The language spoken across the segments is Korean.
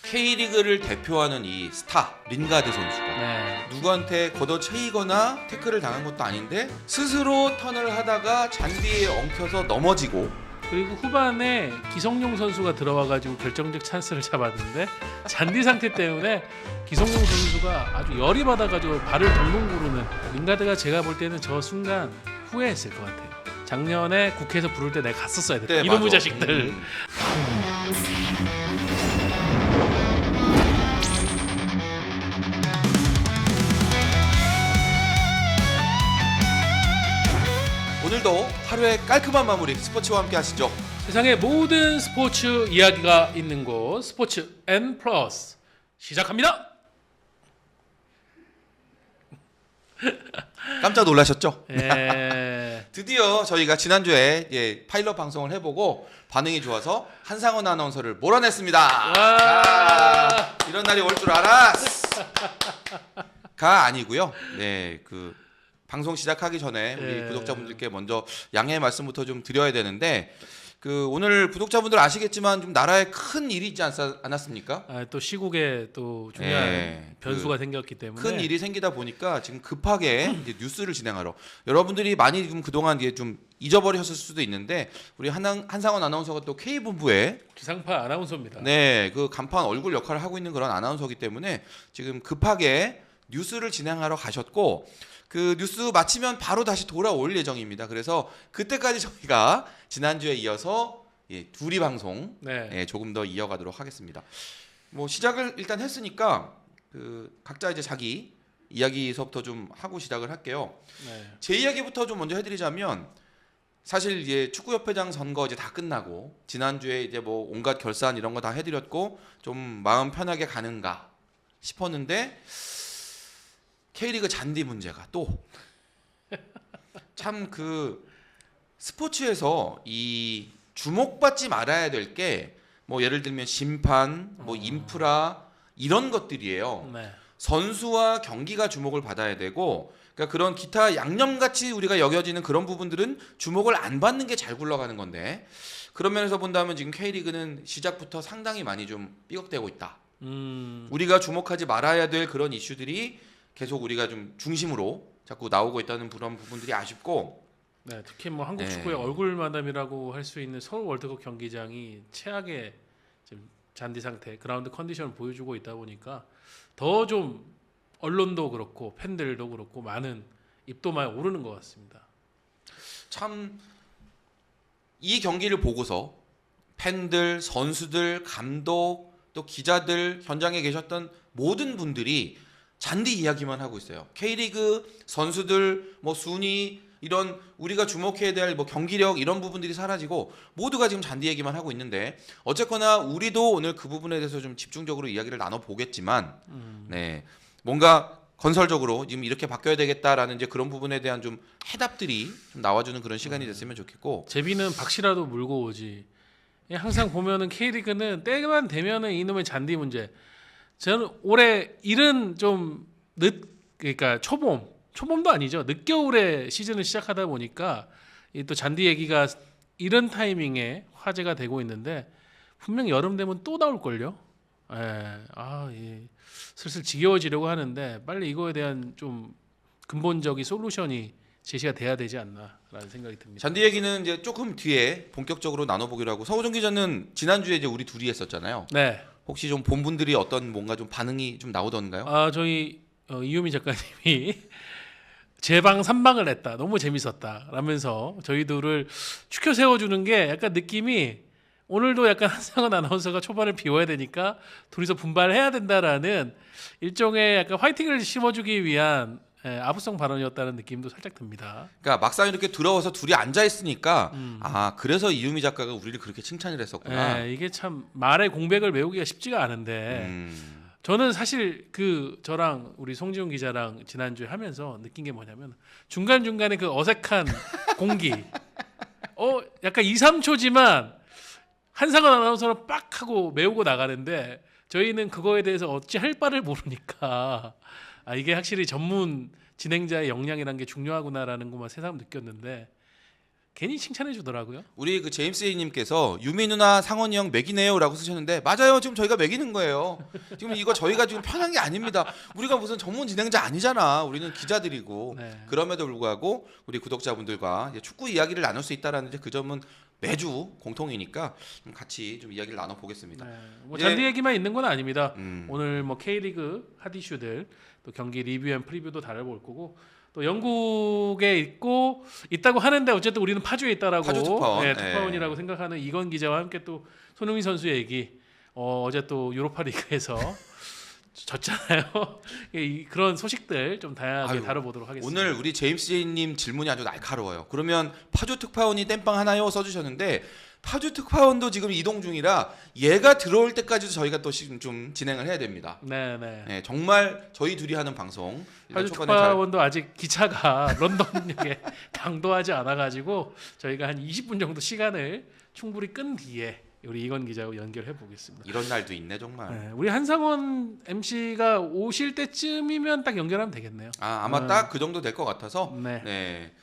K리그를 대표하는 이 스타 린가드 선수가 네. 누구한테 걷어채이거나 태클을 당한 것도 아닌데 스스로 턴을 하다가 잔디에 엉켜서 넘어지고, 그리고 후반에 기성용 선수가 들어와가지고 결정적 찬스를 잡았는데 잔디 상태 때문에 기성용 선수가 아주 열이 받아가지고 발을 동동 구르는, 링가드가 제가 볼 때는 저 순간 후회했을 것 같아요. 작년에 국회에서 부를 때 내가 갔었어야 됐다. 네, 이놈의 맞아. 자식들. 오늘도 하루의 깔끔한 마무리 스포츠와 함께 하시죠. 세상의 모든 스포츠 이야기가 있는 곳 스포츠 N 플러스 시작합니다. 깜짝 놀라셨죠? 예. 드디어 저희가 지난주에 파일럿 방송을 해보고 반응이 좋아서 한상원 아나운서를 몰아냈습니다. 와. 이런 날이 올 줄 알았어. 가 아니고요. 네, 그 방송 시작하기 전에 우리 예. 구독자분들께 먼저 양해의 말씀부터 좀 드려야 되는데, 그 오늘 구독자분들 아시겠지만 좀 나라에 큰 일이 있지 않았습니까? 또 시국에 또 중요한 예, 변수가 생겼기 때문에 큰 일이 생기다 보니까 지금 급하게 이제 뉴스를 진행하러, 여러분들이 많이 좀 그동안 이게 좀 잊어버리셨을 수도 있는데 우리 한상원 아나운서가 또 K본부에 기상파 아나운서입니다. 네, 그 간판 얼굴 역할을 하고 있는 그런 아나운서이기 때문에 지금 급하게 뉴스를 진행하러 가셨고, 그 뉴스 마치면 바로 다시 돌아올 예정입니다. 그래서 그때까지 저희가 지난주에 이어서 둘이 방송 네. 조금 더 이어가도록 하겠습니다. 뭐 시작을 일단 했으니까 그 각자 이제 자기 이야기서부터 좀 하고 시작을 할게요. 네. 제 이야기부터 좀 먼저 해드리자면, 사실 이제 축구협회장 선거 이제 다 끝나고 지난주에 이제 뭐 온갖 결산 이런 거 다 해드렸고 좀 마음 편하게 가는가 싶었는데 K리그 잔디 문제가 또 참 그 스포츠에서 이 주목받지 말아야 될 게 뭐 예를 들면 심판, 뭐 인프라 이런 것들이에요. 네. 선수와 경기가 주목을 받아야 되고, 그러니까 그런 기타 양념같이 우리가 여겨지는 그런 부분들은 주목을 안 받는 게 잘 굴러가는 건데, 그런 면에서 본다면 지금 K리그는 시작부터 상당히 많이 좀 삐걱대고 있다. 우리가 주목하지 말아야 될 그런 이슈들이 계속 우리가 좀 중심으로 자꾸 나오고 있다는 그런 부분들이 아쉽고, 네, 특히 뭐 한국 네. 축구의 얼굴 마담이라고 할 수 있는 서울 월드컵 경기장이 최악의 지금 잔디 상태, 그라운드 컨디션을 보여주고 있다 보니까 더 좀 언론도 그렇고 팬들도 그렇고 많은 입도 많이 오르는 것 같습니다. 참 이 경기를 보고서 팬들, 선수들, 감독, 또 기자들, 현장에 계셨던 모든 분들이 잔디 이야기만 하고 있어요. K리그 선수들 뭐 순위 이런 우리가 주목해야 될 뭐 경기력 이런 부분들이 사라지고 모두가 지금 잔디 얘기만 하고 있는데, 어쨌거나 우리도 오늘 그 부분에 대해서 좀 집중적으로 이야기를 나눠 보겠지만, 네, 뭔가 건설적으로 지금 이렇게 바뀌어야 되겠다라는 이제 그런 부분에 대한 좀 해답들이 좀 나와주는 그런 시간이 됐으면 좋겠고. 제비는 박씨라도 물고 오지. 항상 보면은 K리그는 때만 되면은 이놈의 잔디 문제. 저는 올해 일은 좀 그러니까 초봄도 아니죠. 늦겨울에 시즌을 시작하다 보니까 이 또 잔디 얘기가 이런 타이밍에 화제가 되고 있는데 분명 여름 되면 또 나올 걸요. 예. 슬슬 지겨워지려고 하는데 빨리 이거에 대한 좀 근본적인 솔루션이 제시가 돼야 되지 않나라는 생각이 듭니다. 잔디 얘기는 이제 조금 뒤에 본격적으로 나눠보기로 하고, 서우정 기자는 지난주에 이제 우리 둘이 했었잖아요. 네. 혹시 좀 본 분들이 어떤 뭔가 좀 반응이 좀 나오던가요? 저희 이유미 작가님이 제방 3방을 냈다. 너무 재밌었다. 라면서 저희들을 추켜 세워주는 게 약간 느낌이, 오늘도 약간 한상원 아나운서가 초반을 비워야 되니까 둘이서 분발해야 된다라는 일종의 약간 화이팅을 심어주기 위한 아부성 발언이었다는 느낌도 살짝 듭니다. 그러니까 막상 이렇게 들어와서 둘이 앉아 있으니까 그래서 이유미 작가가 우리를 그렇게 칭찬을 했었구나. 이게 참 말의 공백을 메우기가 쉽지가 않은데 저는 사실 저랑 우리 송지훈 기자랑 지난주에 하면서 느낀 게 뭐냐면, 중간중간에 그 어색한 공기 약간 2, 3초지만 한상원 아나운서는 빡 하고 메우고 나가는데 저희는 그거에 대해서 어찌 할 바를 모르니까 이게 확실히 전문 진행자의 역량이라는 게 중요하구나라는 것만 새삼 느꼈는데, 괜히 칭찬해 주더라고요. 우리 그 제임스 A님께서 유미 누나 상원이 형 맥이네요라고 쓰셨는데 맞아요. 지금 저희가 맥이는 거예요. 지금 이거 저희가 지금 편한 게 아닙니다. 우리가 무슨 전문 진행자 아니잖아. 우리는 기자들이고 네. 그럼에도 불구하고 우리 구독자분들과 이제 축구 이야기를 나눌 수 있다라는 이제 그 점은 매주 공통이니까 좀 같이 좀 이야기를 나눠 보겠습니다. 네. 뭐 이제- 잔디 얘기만 있는 건 아닙니다. 음. 오늘 뭐 K리그 핫 이슈들 또 경기 리뷰 앤 프리뷰도 다뤄볼 거고 또 영국에 있다고 하는데 어쨌든 우리는 파주에 있다라고 파주 특파원. 네, 특파원이라고 생각하는 이건 기자와 함께 또 손흥민 선수 얘기 어제 또 유로파리그에서 졌잖아요. 그런 소식들 좀 다양하게 아유, 다뤄보도록 하겠습니다. 오늘 우리 제임스 J님 질문이 아주 날카로워요. 그러면 파주 특파원이 땜빵 하나요? 써주셨는데 파주 특파원도 지금 이동 중이라 얘가 들어올 때까지도 저희가 또 좀 진행을 해야 됩니다. 네네. 네, 정말 저희 둘이 하는 방송 일단 파주 초반에 잘- 특파원도 아직 기차가 런던역에 당도하지 않아가지고 저희가 한 20분 정도 시간을 충분히 끈 뒤에 우리 이건 기자하고 연결해 보겠습니다. 이런 날도 있네 정말. 네, 우리 한상원 MC가 오실 때쯤이면 딱 연결하면 되겠네요. 아마 딱 그 정도 될 것 같아서. 네. 네.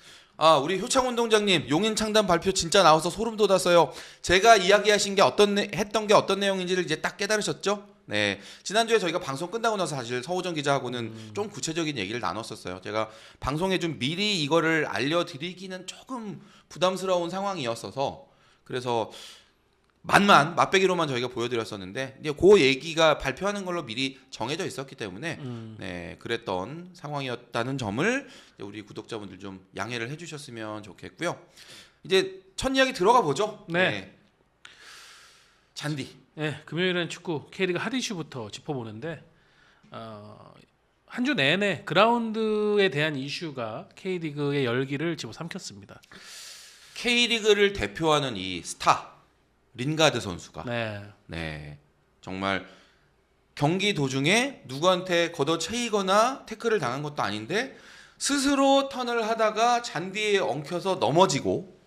우리 효창 운동장님 용인 창단 발표 진짜 나와서 소름 돋았어요. 제가 이야기하신 게 했던 게 어떤 내용인지를 이제 딱 깨달으셨죠? 네. 지난주에 저희가 방송 끝나고 나서 사실 서호정 기자하고는 좀 구체적인 얘기를 나눴었어요. 제가 방송에 좀 미리 이거를 알려드리기는 조금 부담스러운 상황이었어서 그래서 맛배기로만 저희가 보여드렸었는데 이제 그 얘기가 발표하는 걸로 미리 정해져 있었기 때문에 네, 그랬던 상황이었다는 점을 이제 우리 구독자분들 좀 양해를 해주셨으면 좋겠고요. 이제 첫 이야기 들어가 보죠. 네. 잔디. 네, 금요일엔 축구 K리그 핫 이슈부터 짚어보는데 한 주 내내 그라운드에 대한 이슈가 K리그의 열기를 집어삼켰습니다. K리그를 대표하는 이 스타 린가드 선수가 네. 네, 정말 경기 도중에 누구한테 걷어차이거나 태클을 당한 것도 아닌데 스스로 턴을 하다가 잔디에 엉켜서 넘어지고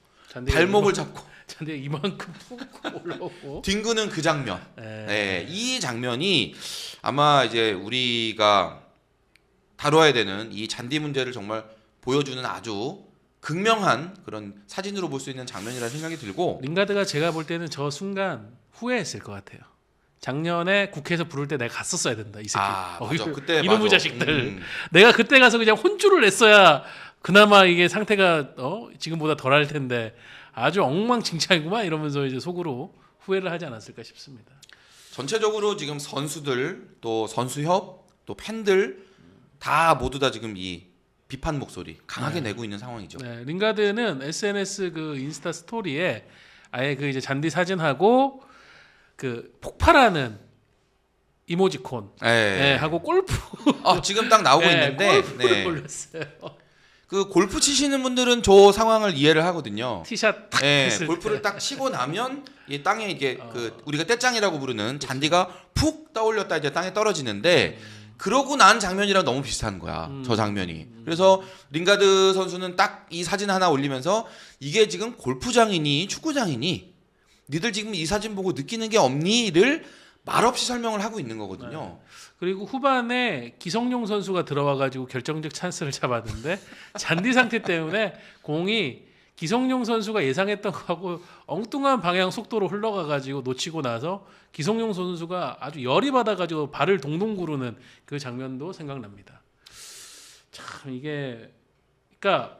발목을 잡고 잔디가 이만큼 푹 올라오고 뒹구는 그 장면. 네. 네, 이 장면이 아마 이제 우리가 다뤄야 되는 이 잔디 문제를 정말 보여주는 아주 극명한 그런 사진으로 볼 수 있는 장면이라는 생각이 들고 링가드가 제가 볼 때는 저 순간 후회했을 것 같아요. 작년에 국회에서 부를 때 내가 갔었어야 된다 이 새끼. 맞아. 그때 이놈의 맞아. 자식들. 내가 그때 가서 그냥 혼쭐을 냈어야 그나마 이게 상태가 지금보다 덜할 텐데 아주 엉망진창이구만 이러면서 이제 속으로 후회를 하지 않았을까 싶습니다. 전체적으로 지금 선수들 또 선수협 또 팬들 다 모두 다 지금 이 비판 목소리 강하게 내고 있는 상황이죠. 네, 링가드는 SNS 그 인스타 스토리에 아예 그 이제 잔디 사진하고 그 폭발하는 이모지콘 네. 하고 골프 지금 딱 나오고 있는데 골프를 올렸어요. 그 골프 치시는 분들은 저 상황을 이해를 하거든요. 티샷 딱 네, 했을 골프를 때. 딱 치고 나면 이 땅에 이게 그 우리가 떼짱이라고 부르는 잔디가 푹 떠올렸다 이제 땅에 떨어지는데 그러고 난 장면이랑 너무 비슷한 거야. 저 장면이. 그래서 링가드 선수는 딱 이 사진 하나 올리면서 이게 지금 골프장이니 축구장이니 니들 지금 이 사진 보고 느끼는 게 없니를 말없이 설명을 하고 있는 거거든요. 그리고 후반에 기성용 선수가 들어와가지고 결정적 찬스를 잡았는데 잔디 상태 때문에 공이 기성용 선수가 예상했던 거하고 엉뚱한 방향 속도로 흘러가가지고 놓치고 나서 기성용 선수가 아주 열이 받아가지고 발을 동동 구르는 그 장면도 생각납니다. 참 이게 그러니까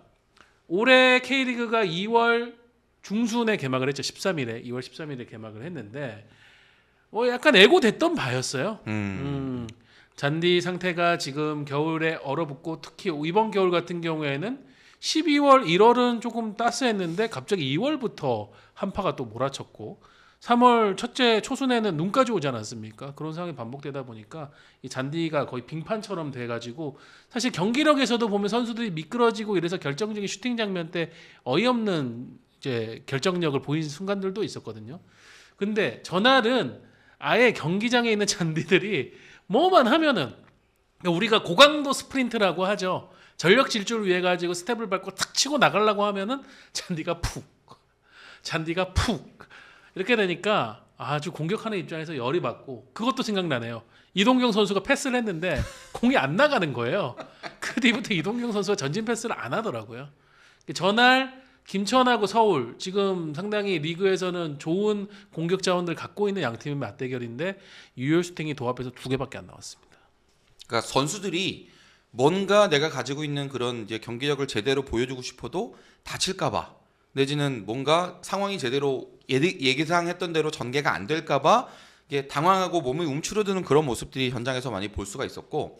올해 K리그가 2월 중순에 개막을 했죠. 2월 13일에 개막을 했는데 약간 애고됐던 바였어요. 잔디 상태가 지금 겨울에 얼어붙고 특히 이번 겨울 같은 경우에는 12월, 1월은 조금 따스했는데 갑자기 2월부터 한파가 또 몰아쳤고 3월 첫째 초순에는 눈까지 오지 않았습니까? 그런 상황이 반복되다 보니까 이 잔디가 거의 빙판처럼 돼가지고 사실 경기력에서도 보면 선수들이 미끄러지고 이래서 결정적인 슈팅 장면 때 어이없는 이제 결정력을 보인 순간들도 있었거든요. 근데 전날은 아예 경기장에 있는 잔디들이 뭐만 하면은 우리가 고강도 스프린트라고 하죠. 전력 질주를 위해 가지고 스텝을 밟고 탁 치고 나가려고 하면은 잔디가 푹 이렇게 되니까 아주 공격하는 입장에서 열이 받고 그것도 생각나네요. 이동경 선수가 패스를 했는데 공이 안 나가는 거예요. 그 뒤부터 이동경 선수가 전진 패스를 안 하더라고요. 전날 김천하고 서울 지금 상당히 리그에서는 좋은 공격 자원들 갖고 있는 양 팀의 맞대결인데 유효 슈팅이 도합해서 2개밖에 안 나왔습니다. 그러니까 선수들이 뭔가 내가 가지고 있는 그런 이제 경기력을 제대로 보여주고 싶어도 다칠까봐 내지는 뭔가 상황이 제대로 예상했던 대로 전개가 안 될까봐 이게 당황하고 몸이 움츠러드는 그런 모습들이 현장에서 많이 볼 수가 있었고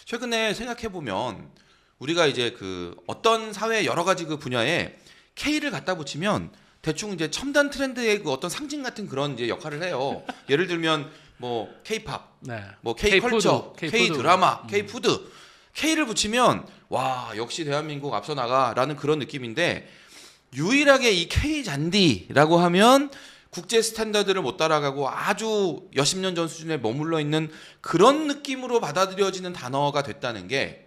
최근에 생각해 보면 우리가 이제 그 어떤 사회 여러 가지 그 분야에 K를 갖다 붙이면 대충 이제 첨단 트렌드의 그 어떤 상징 같은 그런 이제 역할을 해요. 예를 들면 뭐 K-팝, 네. 뭐 K-컬처, K-푸드. K-드라마, K-푸드, K를 붙이면 와 역시 대한민국 앞서 나가라는 그런 느낌인데 유일하게 이 K-잔디라고 하면 국제 스탠다드를 못 따라가고 아주 몇십 년 전 수준에 머물러 있는 그런 느낌으로 받아들여지는 단어가 됐다는 게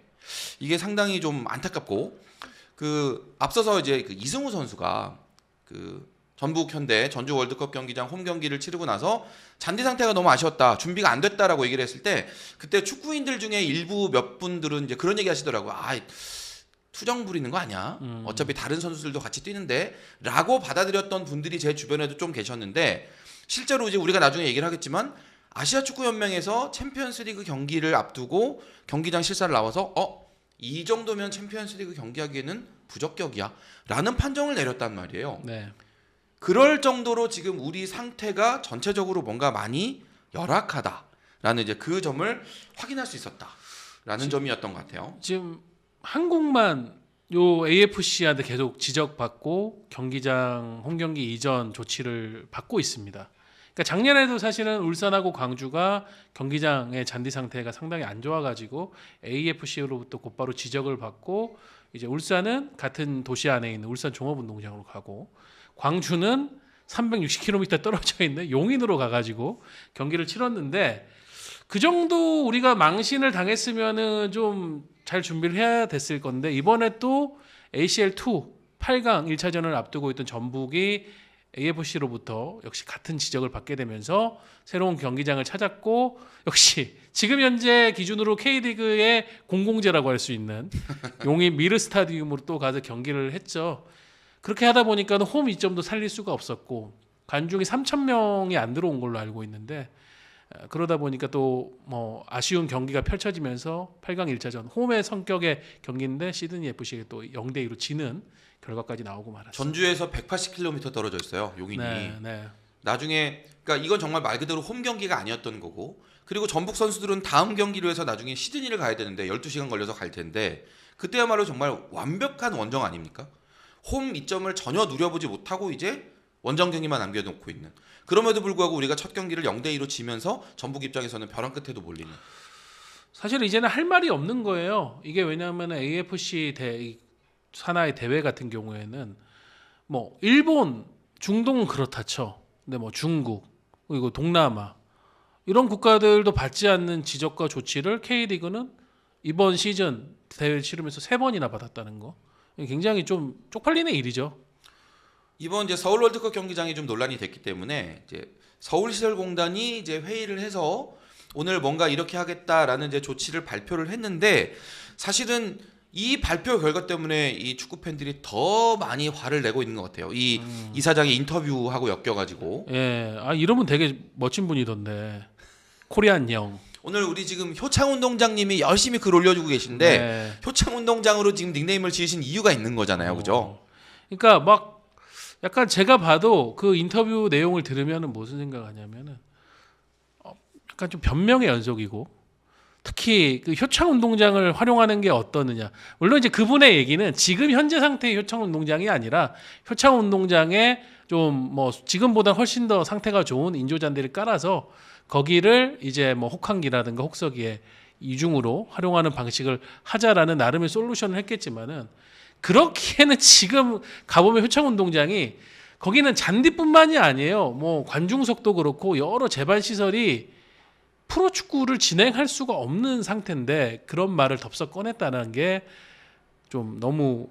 이게 상당히 좀 안타깝고 그 앞서서 이제 그 이승우 선수가 그 전북 현대 전주 월드컵 경기장 홈 경기를 치르고 나서 잔디 상태가 너무 아쉬웠다. 준비가 안 됐다라고 얘기를 했을 때 그때 축구인들 중에 일부 몇 분들은 이제 그런 얘기 하시더라고요. 아, 투정 부리는 거 아니야? 어차피 다른 선수들도 같이 뛰는데 라고 받아들였던 분들이 제 주변에도 좀 계셨는데 실제로 이제 우리가 나중에 얘기를 하겠지만 아시아 축구 연맹에서 챔피언스리그 경기를 앞두고 경기장 실사를 나와서 이 정도면 챔피언스리그 경기하기에는 부적격이야 라는 판정을 내렸단 말이에요. 네. 그럴 정도로 지금 우리 상태가 전체적으로 뭔가 많이 열악하다라는 이제 그 점을 확인할 수 있었다라는 점이었던 것 같아요. 지금 한국만 요 AFC한테 계속 지적받고 경기장 홈경기 이전 조치를 받고 있습니다. 그러니까 작년에도 사실은 울산하고 광주가 경기장의 잔디 상태가 상당히 안 좋아가지고 AFC로부터 곧바로 지적을 받고 이제 울산은 같은 도시 안에 있는 울산 종합운동장으로 가고 광주는 360km 떨어져 있는 용인으로 가가지고 경기를 치렀는데 그 정도 우리가 망신을 당했으면은 좀 잘 준비를 해야 됐을 건데 이번에 또 ACL2 8강 1차전을 앞두고 있던 전북이 AFC로부터 역시 같은 지적을 받게 되면서 새로운 경기장을 찾았고 역시 지금 현재 기준으로 K리그의 공공재라고 할 수 있는 용인 미르 스타디움으로 또 가서 경기를 했죠. 그렇게 하다 보니까 홈 이점도 살릴 수가 없었고 관중이 3,000명이 안 들어온 걸로 알고 있는데 그러다 보니까 또 뭐 아쉬운 경기가 펼쳐지면서 8강 1차전 홈의 성격의 경기인데 시드니 FC에 또 0대2로 지는 결과까지 나오고 말았어요. 전주에서 180km 떨어져 있어요. 용인이. 네. 나중에 그러니까 이건 정말 말 그대로 홈 경기가 아니었던 거고 그리고 전북 선수들은 다음 경기로 해서 나중에 시드니를 가야 되는데 12시간 걸려서 갈 텐데 그때야말로 정말 완벽한 원정 아닙니까? 홈 이점을 전혀 누려보지 못하고 이제 원정 경기만 남겨놓고 있는 그럼에도 불구하고 우리가 첫 경기를 0대2로 지면서 전북 입장에서는 벼랑 끝에도 몰리는 사실 이제는 할 말이 없는 거예요. 이게 왜냐하면 AFC 산하의 대회 같은 경우에는 뭐 일본, 중동은 그렇다 쳐. 근데 뭐 중국 그리고 동남아 이런 국가들도 받지 않는 지적과 조치를 K리그는 이번 시즌 대회를 치르면서 3번이나 받았다는 거. 굉장히 좀 쪽팔리는 일이죠. 이번 이제 서울 월드컵 경기장이 좀 논란이 됐기 때문에 이제 서울시설공단이 이제 회의를 해서 오늘 뭔가 이렇게 하겠다라는 이제 조치를 발표를 했는데 사실은 이 발표 결과 때문에 이 축구 팬들이 더 많이 화를 내고 있는 것 같아요. 이 이사장의 인터뷰하고 엮여가지고. 예, 이러면 되게 멋진 분이던데 코리안 형. 오늘 우리 지금 효창운동장님이 열심히 글 올려주고 계신데 네. 효창운동장으로 지금 닉네임을 지으신 이유가 있는 거잖아요, 그죠? 그러니까 막 약간 제가 봐도 그 인터뷰 내용을 들으면은 무슨 생각하냐면은 약간 좀 변명의 연속이고 특히 그 효창운동장을 활용하는 게 어떠느냐. 물론 이제 그분의 얘기는 지금 현재 상태의 효창운동장이 아니라 효창운동장에 좀 뭐 지금보다 훨씬 더 상태가 좋은 인조잔디를 깔아서 거기를 이제 뭐 혹한기라든가 혹서기에 이중으로 활용하는 방식을 하자라는 나름의 솔루션을 했겠지만은 그렇기에는 지금 가보면 효창운동장이 거기는 잔디뿐만이 아니에요. 뭐 관중석도 그렇고 여러 제반 시설이 프로축구를 진행할 수가 없는 상태인데 그런 말을 덥석 꺼냈다는 게 좀 너무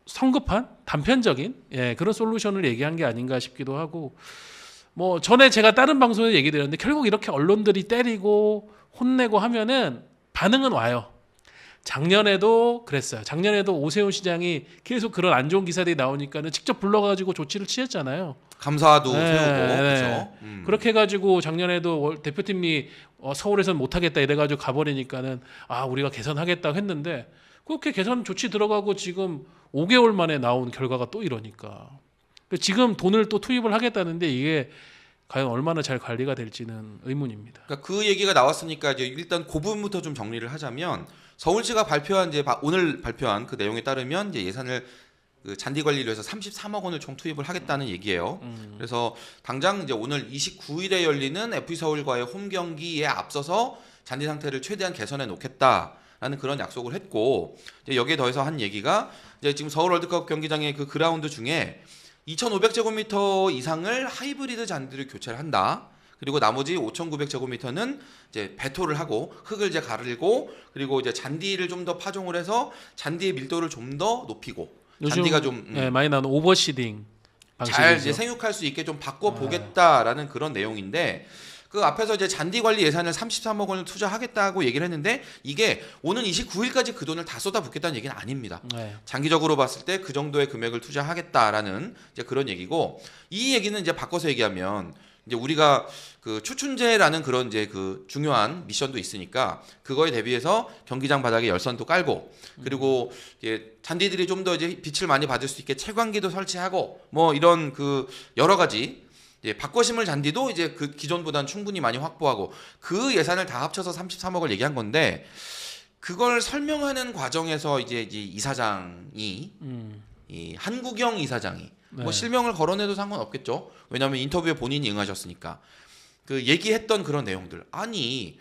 성급한 단편적인 그런 솔루션을 얘기한 게 아닌가 싶기도 하고 뭐 전에 제가 다른 방송에서 얘기 드렸는데 결국 이렇게 언론들이 때리고 혼내고 하면은 반응은 와요. 작년에도 그랬어요. 작년에도 오세훈 시장이 계속 그런 안 좋은 기사들이 나오니까는 직접 불러가지고 조치를 취했잖아요. 감사도 네, 세우고 네. 그렇죠. 그렇게 해가지고 작년에도 대표팀이 서울에서는 못하겠다 이래가지고 가버리니까는 우리가 개선하겠다고 했는데 그렇게 개선 조치 들어가고 지금 5개월 만에 나온 결과가 또 이러니까 지금 돈을 또 투입을 하겠다는데 이게 과연 얼마나 잘 관리가 될지는 의문입니다. 그러니까 그 얘기가 나왔으니까 이제 일단 그 부분부터 좀 정리를 하자면 서울시가 발표한 이제 오늘 발표한 그 내용에 따르면 이제 예산을 그 잔디 관리를 위해서 33억 원을 총 투입을 하겠다는 얘기예요. 그래서 당장 이제 오늘 29일에 열리는 FC 서울과의 홈 경기에 앞서서 잔디 상태를 최대한 개선해 놓겠다라는 그런 약속을 했고 이제 여기에 더해서 한 얘기가 이제 지금 서울 월드컵 경기장의 그 그라운드 중에 2,500제곱미터 이상을 하이브리드 잔디를 교체를 한다. 그리고 나머지 5,900제곱미터는 이제 배토를 하고 흙을 이제 가르고 그리고 이제 잔디를 좀 더 파종을 해서 잔디의 밀도를 좀 더 높이고 잔디가 좀 많이 나오는 오버시딩 방식이죠. 잘 이제 생육할 수 있게 좀 바꿔 보겠다라는 그런 내용인데 그 앞에서 이제 잔디 관리 예산을 33억 원을 투자하겠다고 얘기를 했는데 이게 오는 29일까지 그 돈을 다 쏟아붓겠다는 얘기는 아닙니다. 네. 장기적으로 봤을 때 그 정도의 금액을 투자하겠다라는 이제 그런 얘기고 이 얘기는 이제 바꿔서 얘기하면 이제 우리가 그 추춘제라는 그런 이제 그 중요한 미션도 있으니까 그거에 대비해서 경기장 바닥에 열선도 깔고 그리고 이제 잔디들이 좀 더 이제 빛을 많이 받을 수 있게 채광기도 설치하고 뭐 이런 그 여러 가지 바꿔 심을 잔디도 이제 그 기존보다는 충분히 많이 확보하고 그 예산을 다 합쳐서 33억을 얘기한 건데 그걸 설명하는 과정에서 이제 이사장이 이 한국영 이사장이 뭐 실명을 거론해도 상관없겠죠. 왜냐하면 인터뷰에 본인이 응하셨으니까 그 얘기했던 그런 내용들 아니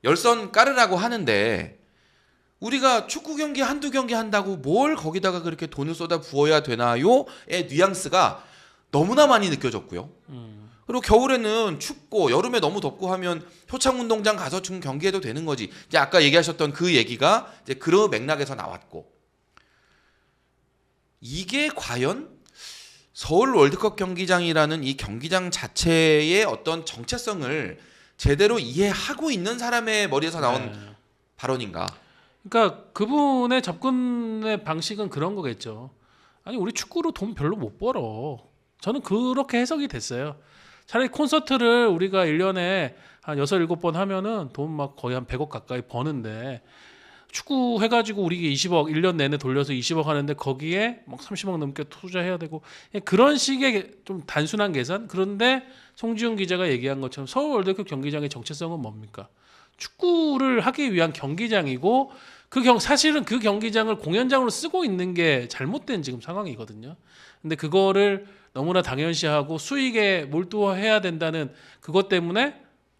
열선 깔으라고 하는데 우리가 축구 경기 한두 경기 한다고 뭘 거기다가 그렇게 돈을 쏟아 부어야 되나요?의 뉘앙스가 너무나 많이 느껴졌고요. 그리고 겨울에는 춥고 여름에 너무 덥고 하면 효창운동장 가서 좀 경기해도 되는 거지. 이제 아까 얘기하셨던 그 얘기가 이제 그런 맥락에서 나왔고 이게 과연 서울 월드컵 경기장이라는 이 경기장 자체의 어떤 정체성을 제대로 이해하고 있는 사람의 머리에서 나온 발언인가? 그러니까 그분의 접근의 방식은 그런 거겠죠. 아니 우리 축구로 돈 별로 못 벌어. 저는 그렇게 해석이 됐어요. 차라리 콘서트를 우리가 1년에 한 6, 7번 하면은 돈 막 거의 한 100억 가까이 버는데 축구 해가지고 우리 20억 1년 내내 돌려서 20억 하는데 거기에 막 30억 넘게 투자해야 되고 그런 식의 좀 단순한 계산. 그런데 송지훈 기자가 얘기한 것처럼 서울 월드컵 경기장의 정체성은 뭡니까? 축구를 하기 위한 경기장이고 사실은 그 경기장을 공연장으로 쓰고 있는 게 잘못된 지금 상황이거든요. 근데 그거를 너무나 당연시하고 수익에 몰두해야 된다는 그것 때문에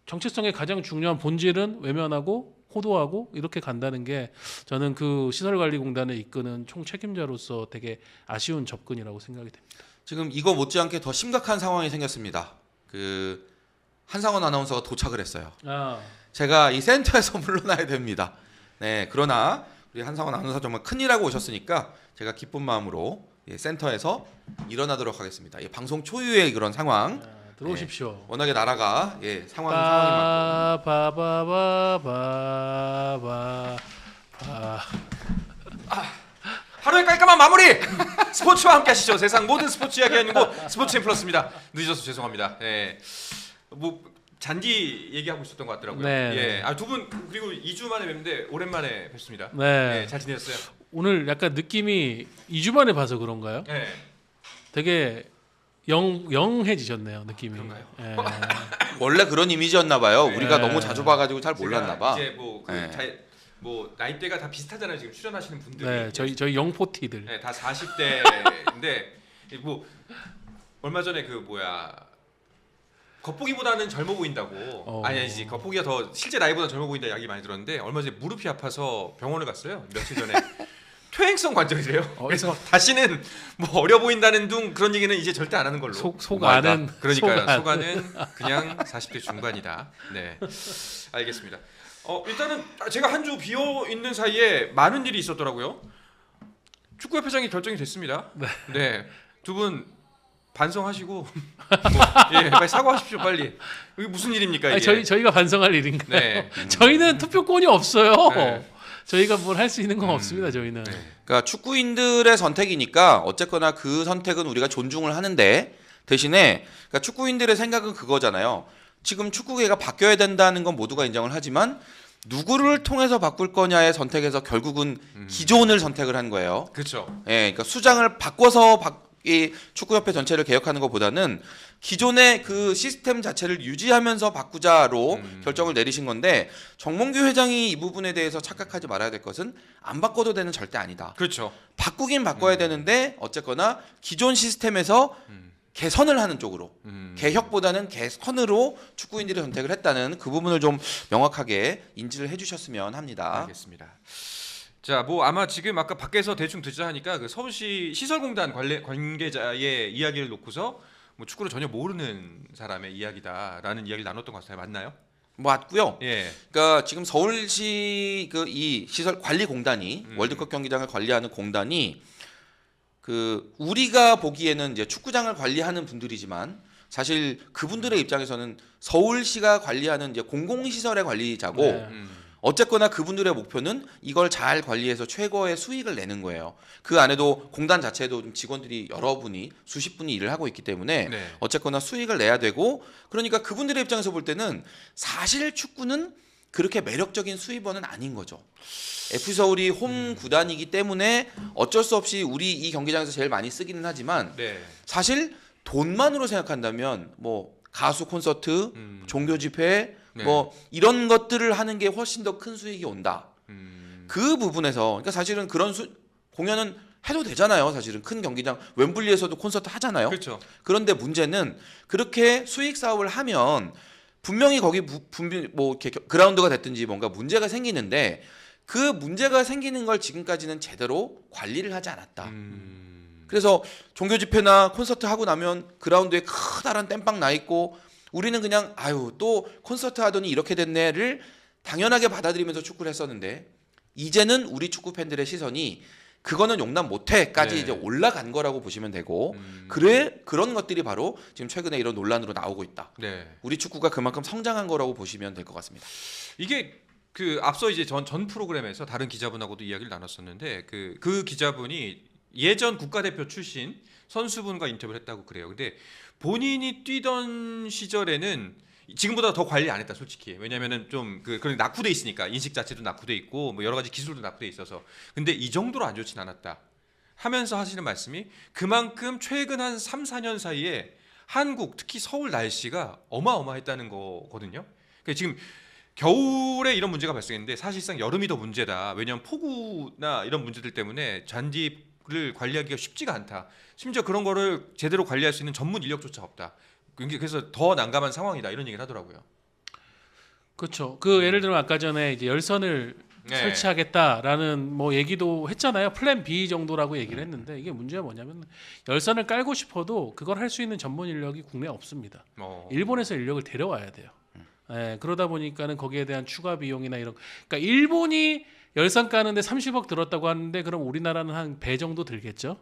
정체성의 가장 중요한 본질은 외면하고 호도하고 이렇게 간다는 게 저는 그 시설관리공단을 이끄는 총책임자로서 되게 아쉬운 접근이라고 생각이 됩니다. 지금 이거 못지않게 더 심각한 상황이 생겼습니다. 그 한상원 아나운서가 도착을 했어요. 제가 이 센터에서 물러나야 됩니다. 네, 그러나 우리 한상원 아나운서 정말 큰일하고 오셨으니까 제가 기쁜 마음으로 센터에서 일어나도록 하겠습니다. 방송 초유의 그런 상황. 들어오십시오. 워낙에 나라가 상황이 많고. 하루의 깔끔한 마무리. 스포츠와 함께하시죠. 세상 모든 스포츠 이야기하는 곳 스포츠인 플러스입니다. 늦어서 죄송합니다. 뭐 잔디 얘기하고 있었던 것 같더라고요. 네. 두 분 그리고 2주 만에 뵙는데 오랜만에 뵙습니다. 네. 잘 지내셨어요? 오늘 약간 느낌이 2주 만에 봐서 그런가요? 네. 되게 영해지셨네요 느낌이. 그런가요? 원래 그런 이미지였나 봐요. 우리가 네. 너무 자주 봐가지고 잘 몰랐나 봐. 이제 뭐 나이대가 다 비슷하잖아요. 지금 출연하시는 분들이. 네, 저희 영포티들. 네, 다 40대인데 뭐 얼마 전에 겉보기보다는 젊어 보인다고. 아니지, 겉보기가 더 실제 나이보다 젊어 보인다 이야기 많이 들었는데 얼마 전에 무릎이 아파서 병원을 갔어요. 며칠 전에. 퇴행성 관절이래요. 그래서 다시는 뭐 어려 보인다는 둥 그런 얘기는 이제 절대 안 하는 걸로. 속 안은 그러니까요. 속 안은 그냥 40대 중반이다. 네, 알겠습니다. 일단은 제가 한 주 비어 있는 사이에 많은 일이 있었더라고요. 축구협회장이 결정이 됐습니다. 네, 두 분 반성하시고 빨리 사과하십시오 빨리. 이게 무슨 일입니까 이게? 저희가 반성할 일인가요? 네. 저희는 투표권이 없어요. 네. 저희가 뭘 할 수 있는 건 없습니다. 저희는. 네. 그러니까 축구인들의 선택이니까 어쨌거나 그 선택은 우리가 존중을 하는데 대신에 그러니까 축구인들의 생각은 그거잖아요. 지금 축구계가 바뀌어야 된다는 건 모두가 인정을 하지만 누구를 통해서 바꿀 거냐의 선택에서 결국은 기존을 선택을 한 거예요. 그렇죠. 예, 그러니까 수장을 바꿔서 이 축구협회 전체를 개혁하는 것보다는 기존의 그 시스템 자체를 유지하면서 바꾸자로 결정을 내리신 건데 정몽규 회장이 이 부분에 대해서 착각하지 말아야 될 것은 안 바꿔도 되는 절대 아니다. 그렇죠. 바꾸긴 바꿔야 되는데 어쨌거나 기존 시스템에서 개선을 하는 쪽으로 개혁보다는 개선으로 축구인들이 선택을 했다는 그 부분을 좀 명확하게 인지를 해주셨으면 합니다. 알겠습니다. 자, 뭐 아마 지금 아까 밖에서 대충 듣자 하니까 그 서울시 시설공단 관계자의 이야기를 놓고서 뭐 축구를 전혀 모르는 사람의 이야기다라는 이야기를 나눴던 것 같아요. 맞나요? 맞고요. 예. 그러니까 지금 서울시 그 이 시설 관리 공단이 월드컵 경기장을 관리하는 공단이 그 우리가 보기에는 이제 축구장을 관리하는 분들이지만 사실 그분들의 입장에서는 서울시가 관리하는 이제 공공시설의 관리자고 네. 어쨌거나 그분들의 목표는 이걸 잘 관리해서 최고의 수익을 내는 거예요. 그 안에도 공단 자체에도 좀 직원들이 여러분이 수십 분이 일을 하고 있기 때문에 네. 어쨌거나 수익을 내야 되고 그러니까 그분들의 입장에서 볼 때는 사실 축구는 그렇게 매력적인 수입원은 아닌 거죠. FC 서울이 홈 구단이기 때문에 어쩔 수 없이 우리 이 경기장에서 제일 많이 쓰기는 하지만 네. 사실 돈만으로 생각한다면 뭐 가수 콘서트, 종교 집회 네. 뭐 이런 것들을 하는 게 훨씬 더 큰 수익이 온다. 그 부분에서 그러니까 사실은 그런 공연은 해도 되잖아요. 사실은 큰 경기장 웸블리에서도 콘서트 하잖아요. 그렇죠. 그런데 문제는 그렇게 수익 사업을 하면 분명히 거기 뭐 이렇게 그라운드가 됐든지 뭔가 문제가 생기는데 그 문제가 생기는 걸 지금까지는 제대로 관리를 하지 않았다. 그래서 종교 집회나 콘서트 하고 나면 그라운드에 커다란 땜빵 나 있고 우리는 그냥 아유 또 콘서트 하더니 이렇게 됐네를 당연하게 받아들이면서 축구를 했었는데 이제는 우리 축구 팬들의 시선이 그거는 용납 못해까지 네. 이제 올라간 거라고 보시면 되고 그런 것들이 바로 지금 최근에 이런 논란으로 나오고 있다. 네. 우리 축구가 그만큼 성장한 거라고 보시면 될 것 같습니다. 이게 그 앞서 이제 전 프로그램에서 다른 기자분하고도 이야기를 나눴었는데 그 기자분이 예전 국가대표 출신 선수분과 인터뷰를 했다고 그래요. 근데 본인이 뛰던 시절에는 지금보다 더 관리 안 했다 솔직히. 왜냐면은 좀 그런 낙후돼 있으니까 인식 자체도 낙후돼 있고 뭐 여러 가지 기술도 낙후돼 있어서. 근데 이 정도로 안 좋진 않았다. 하면서 하시는 말씀이 그만큼 최근 한 3, 4년 사이에 한국 특히 서울 날씨가 어마어마했다는 거거든요. 그러니까 지금 겨울에 이런 문제가 발생했는데 사실상 여름이 더 문제다. 왜냐하면 폭우나 이런 문제들 때문에 잔디를 관리하기가 쉽지가 않다. 심지어 그런 거를 제대로 관리할 수 있는 전문 인력조차 없다. 그래서 더 난감한 상황이다. 이런 얘기를 하더라고요. 그렇죠. 그 예를 들면 아까 전에 이제 열선을 네. 설치하겠다라는 뭐 얘기도 했잖아요. 플랜 B 정도라고 얘기를 했는데 이게 문제가 뭐냐면 열선을 깔고 싶어도 그걸 할 수 있는 전문 인력이 국내에 없습니다. 일본에서 인력을 데려와야 돼요. 예, 그러다 보니까는 거기에 대한 추가 비용이나 이런 그러니까 일본이 열선 까는데 30억 들었다고 하는데 그럼 우리나라는 한 배 정도 들겠죠.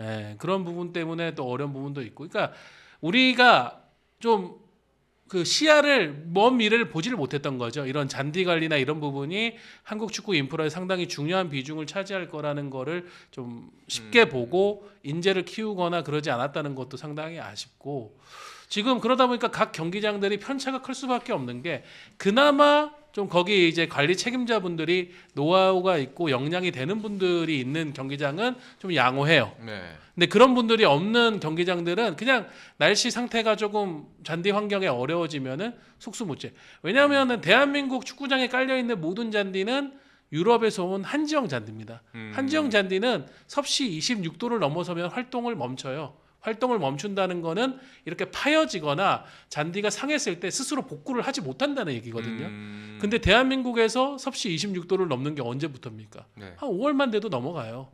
예, 그런 부분 때문에 또 어려운 부분도 있고 그러니까 우리가 좀 그 시야를 먼 미래를 보지를 못했던 거죠. 이런 잔디 관리나 이런 부분이 한국 축구 인프라에 상당히 중요한 비중을 차지할 거라는 거를 좀 쉽게 보고 인재를 키우거나 그러지 않았다는 것도 상당히 아쉽고 지금 그러다 보니까 각 경기장들이 편차가 클 수밖에 없는 게 그나마 좀 거기 이제 관리 책임자분들이 노하우가 있고 역량이 되는 분들이 있는 경기장은 좀 양호해요. 네. 근데 그런 분들이 없는 경기장들은 그냥 날씨 상태가 조금 잔디 환경에 어려워지면은 속수무책. 왜냐하면은 대한민국 축구장에 깔려 있는 모든 잔디는 유럽에서 온 한지형 잔디입니다. 한지형 잔디는 섭씨 26도를 넘어서면 활동을 멈춰요. 활동을 멈춘다는 거는 이렇게 파여지거나 잔디가 상했을 때 스스로 복구를 하지 못한다는 얘기거든요. 근데 대한민국에서 섭씨 26도를 넘는 게 언제부터입니까? 네. 한 5월만 돼도 넘어가요.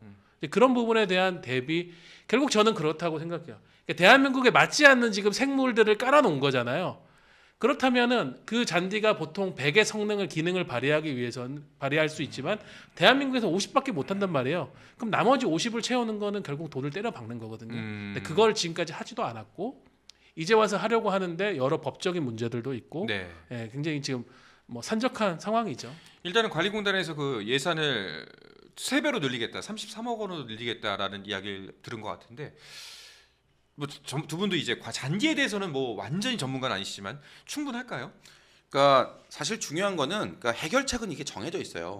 그런 부분에 대한 대비 결국 저는 그렇다고 생각해요. 그러니까 대한민국에 맞지 않는 지금 생물들을 깔아놓은 거잖아요. 그렇다면은 그 잔디가 보통 100의 성능을 기능을 발휘하기 위해서는 발휘할 수 있지만 대한민국에서 50밖에 못 한단 말이에요. 그럼 나머지 50을 채우는 거는 결국 돈을 때려 박는 거거든요. 근데 그걸 지금까지 하지도 않았고 이제 와서 하려고 하는데 여러 법적인 문제들도 있고 네. 굉장히 지금 뭐 산적한 상황이죠. 일단은 관리공단에서 그 예산을 3배로 늘리겠다, 33억 원으로 늘리겠다라는 이야기를 들은 것 같은데 뭐 두 분도 이제 잔디에 대해서는 뭐 완전히 전문가는 아니시지만 충분할까요? 그러니까 사실 중요한 거는 그러니까 해결책은 이게 정해져 있어요.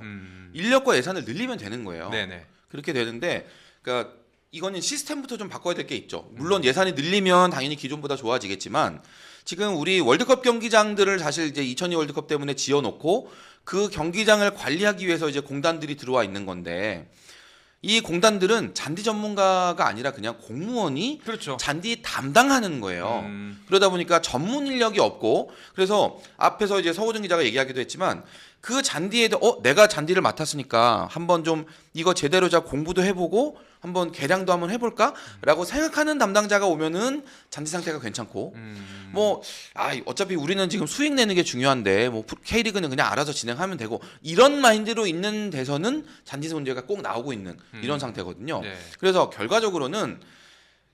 인력과 예산을 늘리면 되는 거예요. 네네. 그렇게 되는데 그러니까 이거는 시스템부터 좀 바꿔야 될 게 있죠. 물론 예산이 늘리면 당연히 기존보다 좋아지겠지만 지금 우리 월드컵 경기장들을 사실 이제 2002 월드컵 때문에 지어놓고 그 경기장을 관리하기 위해서 이제 공단들이 들어와 있는 건데 이 공단들은 잔디 전문가가 아니라 그냥 공무원이 그렇죠. 잔디 담당하는 거예요. 그러다 보니까 전문 인력이 없고 그래서 앞에서 이제 서호정 기자가 얘기하기도 했지만 그 잔디에도 내가 잔디를 맡았으니까 한번 좀 이거 제대로 자 공부도 해보고 한번 개량도 한번 해볼까라고 생각하는 담당자가 오면은 잔디 상태가 괜찮고 어차피 우리는 지금 수익 내는 게 중요한데 뭐 K리그는 그냥 알아서 진행하면 되고 이런 마인드로 있는 데서는 잔디 문제가 꼭 나오고 있는 이런 상태거든요. 네. 그래서 결과적으로는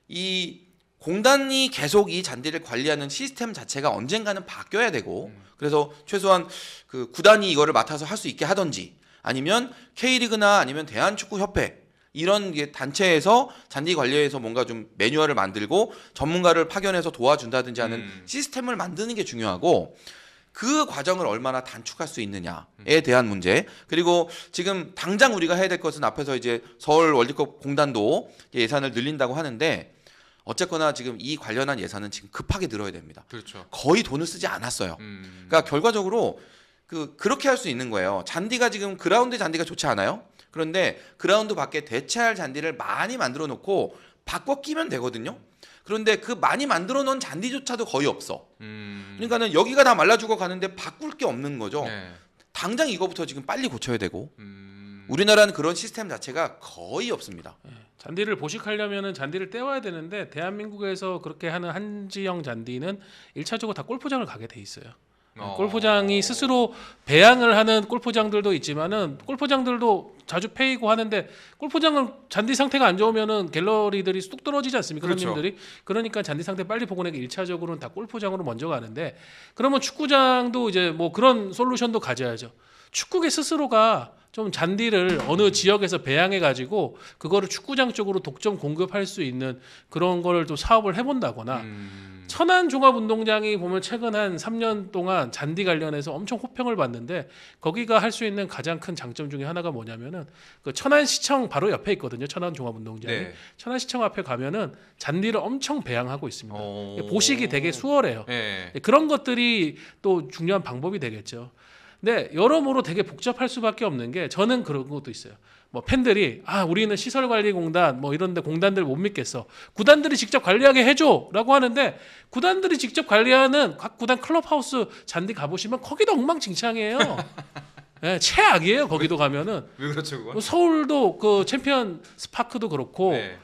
이 공단이 계속 이 잔디를 관리하는 시스템 자체가 언젠가는 바뀌어야 되고 그래서 최소한 그 구단이 이거를 맡아서 할 수 있게 하던지 아니면 K리그나 아니면 대한축구협회 이런 단체에서 잔디 관리에서 뭔가 좀 매뉴얼을 만들고 전문가를 파견해서 도와준다든지 하는 시스템을 만드는 게 중요하고 그 과정을 얼마나 단축할 수 있느냐에 대한 문제 그리고 지금 당장 우리가 해야 될 것은 앞에서 이제 서울 월드컵 공단도 예산을 늘린다고 하는데 어쨌거나 지금 이 관련한 예산은 지금 급하게 늘어야 됩니다. 그렇죠. 거의 돈을 쓰지 않았어요. 그러니까 결과적으로 그렇게 할 수 있는 거예요. 잔디가 지금 그라운드 잔디가 좋지 않아요? 그런데 그라운드 밖에 대체할 잔디를 많이 만들어 놓고 바꿔 끼면 되거든요. 그런데 그 많이 만들어 놓은 잔디조차도 거의 없어. 그러니까는 여기가 다 말라 죽어 가는데 바꿀 게 없는 거죠. 네. 당장 이거부터 지금 빨리 고쳐야 되고 우리나라는 그런 시스템 자체가 거의 없습니다. 잔디를 보식하려면은 잔디를 떼와야 되는데 대한민국에서 그렇게 하는 한지형 잔디는 1차적으로 다 골프장을 가게 돼 있어요. 골프장이 스스로 배양을 하는 골프장들도 있지만은 골프장들도 자주 패이고 하는데 골프장은 잔디 상태가 안 좋으면은 갤러리들이 뚝 떨어지지 않습니까? 그렇죠. 손님들이. 그러니까 잔디 상태 빨리 복원하기 1차적으로는 다 골프장으로 먼저 가는데 그러면 축구장도 이제 뭐 그런 솔루션도 가져야죠. 축구계 스스로가 좀 잔디를 어느 지역에서 배양해 가지고 그거를 축구장 쪽으로 독점 공급할 수 있는 그런 거를 또 사업을 해본다거나 천안 종합운동장이 보면 최근 한 3년 동안 잔디 관련해서 엄청 호평을 받는데 거기가 할 수 있는 가장 큰 장점 중에 하나가 뭐냐면은 그 천안시청 바로 옆에 있거든요. 천안 종합운동장이. 네. 천안시청 앞에 가면은 잔디를 엄청 배양하고 있습니다. 보식이 되게 수월해요. 네. 그런 것들이 또 중요한 방법이 되겠죠. 근데 여러모로 되게 복잡할 수밖에 없는 게 저는 그런 것도 있어요. 뭐 팬들이 우리는 시설관리공단 뭐 이런데 공단들 못 믿겠어. 구단들이 직접 관리하게 해줘라고 하는데 구단들이 직접 관리하는 각 구단 클럽하우스 잔디 가보시면 거기도 엉망진창이에요. 네, 최악이에요. 거기도 가면은. 왜 그렇죠 그건? 서울도 그 챔피언 스파크도 그렇고 네.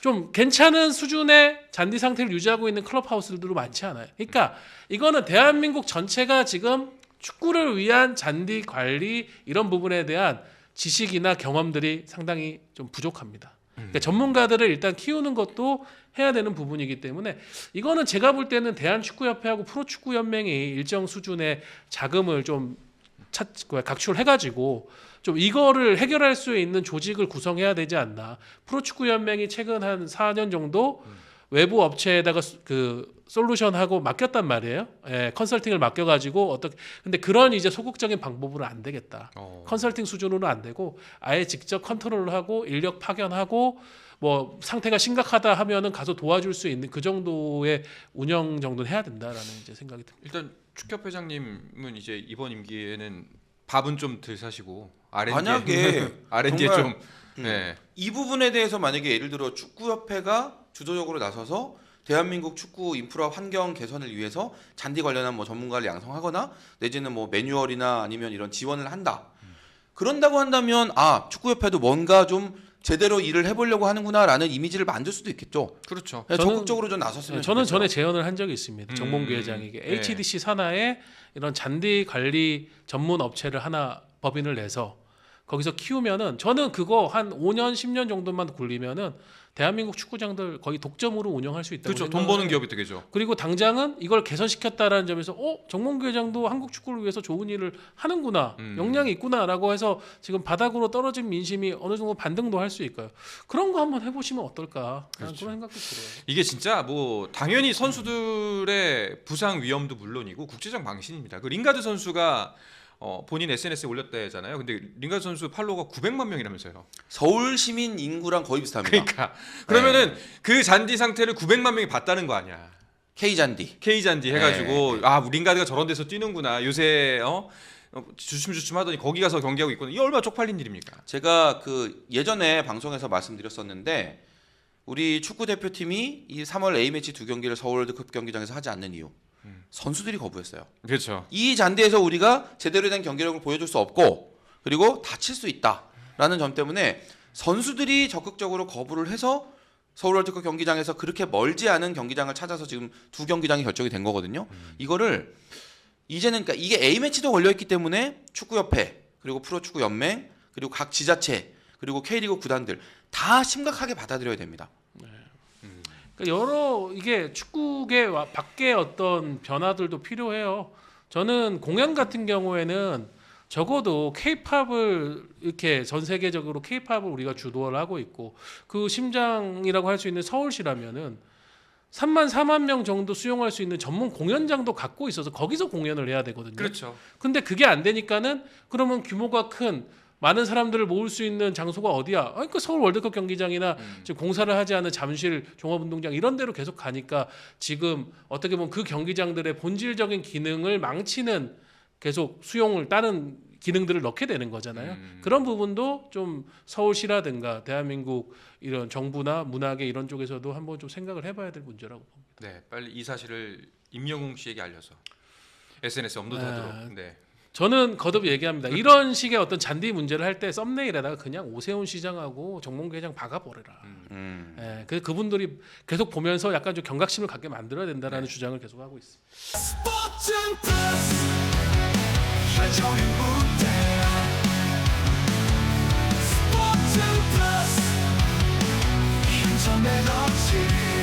좀 괜찮은 수준의 잔디 상태를 유지하고 있는 클럽하우스들도 많지 않아요. 그러니까 이거는 대한민국 전체가 지금 축구를 위한 잔디 관리 이런 부분에 대한 지식이나 경험들이 상당히 좀 부족합니다. 그러니까 전문가들을 일단 키우는 것도 해야 되는 부분이기 때문에 이거는 제가 볼 때는 대한축구협회하고 프로축구연맹이 일정 수준의 자금을 좀 각출해가지고 좀 이거를 해결할 수 있는 조직을 구성해야 되지 않나. 프로축구연맹이 최근 한 4년 정도 외부 업체에다가 그 솔루션하고 맡겼단 말이에요. 예, 컨설팅을 맡겨가지고 어떻게 근데 그런 이제 소극적인 방법으로 안 되겠다. 컨설팅 수준으로 안 되고 아예 직접 컨트롤을 하고 인력 파견하고 뭐 상태가 심각하다 하면은 가서 도와줄 수 있는 그 정도의 운영 정도는 해야 된다라는 이제 생각이 듭니다. 일단 축협회장님은 이제 이번 임기에는 밥은 좀 덜 사시고 만약에 R&D에 정말, 좀 네. 이 부분에 대해서 만약에 예를 들어 축구협회가 주도적으로 나서서 대한민국 축구 인프라 환경 개선을 위해서 잔디 관련한 뭐 전문가를 양성하거나 내지는 뭐 매뉴얼이나 아니면 이런 지원을 한다. 그런다고 한다면 축구협회도 뭔가 좀 제대로 일을 해보려고 하는구나라는 이미지를 만들 수도 있겠죠. 그렇죠. 네, 적극적으로 좀 나섰으면 저는 좋겠어요. 전에 제언을 한 적이 있습니다. 정몽규 회장에게 네. HDC 산하에 이런 잔디 관리 전문 업체를 하나 법인을 내서 거기서 키우면은 저는 그거 한 5년 10년 정도만 굴리면은 대한민국 축구장들 거의 독점으로 운영할 수 있다고 그렇죠. 돈 생각을 버는 해요. 기업이 되겠죠. 그리고 당장은 이걸 개선시켰다라는 점에서 정몽규 회장도 한국 축구를 위해서 좋은 일을 하는구나, 역량이 있구나라고 해서 지금 바닥으로 떨어진 민심이 어느 정도 반등도 할 수 있고요. 그런 거 한번 해보시면 어떨까? 그렇죠. 그런 생각도 들어요. 이게 진짜 뭐 당연히 선수들의 부상 위험도 물론이고 국제적 망신입니다. 그 링가드 선수가 본인 SNS에 올렸다잖아요. 근데 링가드 선수 팔로워가 900만 명이라면서요. 서울 시민 인구랑 거의 비슷합니다. 그러니까 그러면은 그 잔디 상태를 900만 명이 봤다는 거 아니야. K 잔디. K 잔디 해가지고 네. 링가드가 저런 데서 뛰는구나. 요새 주춤주춤 하더니 거기 가서 경기하고 있거든. 이 얼마나 쪽팔린 일입니까? 제가 그 예전에 방송에서 말씀드렸었는데 우리 축구 대표팀이 이 3월 A 매치 2경기를 서울 월드컵 경기장에서 하지 않는 이유. 선수들이 거부했어요. 그렇죠. 이 잔디에서 우리가 제대로 된 경기력을 보여줄 수 없고 그리고 다칠 수 있다라는 점 때문에 선수들이 적극적으로 거부를 해서 서울 월드컵 경기장에서 그렇게 멀지 않은 경기장을 찾아서 지금 2경기장이 결정이 된 거거든요. 이거를 이제는 그러니까 이게 A 매치도 걸려 있기 때문에 축구협회 그리고 프로축구연맹 그리고 각 지자체 그리고 K리그 구단들 다 심각하게 받아들여야 됩니다. 그러니까 여러 이게 축구계 밖에 어떤 변화들도 필요해요. 저는 공연 같은 경우에는 적어도 K-팝을 이렇게 전 세계적으로 K-팝을 우리가 주도를 하고 있고 그 심장이라고 할 수 있는 서울시라면은 3만 4만 명 정도 수용할 수 있는 전문 공연장도 갖고 있어서 거기서 공연을 해야 되거든요. 그렇죠. 근데 그게 안 되니까는 그러면 규모가 큰 많은 사람들을 모을 수 있는 장소가 어디야? 그러니까 서울 월드컵 경기장이나 지금 공사를 하지 않은 잠실 종합운동장 이런 데로 계속 가니까 지금 어떻게 보면 그 경기장들의 본질적인 기능을 망치는 계속 수용을 다른 기능들을 넣게 되는 거잖아요. 그런 부분도 좀 서울시라든가 대한민국 이런 정부나 문화계 이런 쪽에서도 한번 좀 생각을 해봐야 될 문제라고 봅니다. 네, 빨리 이 사실을 임영웅 씨에게 알려서 SNS에 업로드하도록. 네. 저는 거듭 얘기합니다. 이런 식의 어떤 잔디 문제를 할 때 썸네일에다가 그냥 오세훈 시장하고 정몽규 회장 박아버려라. 예, 그분들이 계속 보면서 약간 좀 경각심을 갖게 만들어야 된다라는 주장을 계속 하고 있습니다. 스포츠 플러스 한정의 무대 스포츠 플러스 인터넷 없이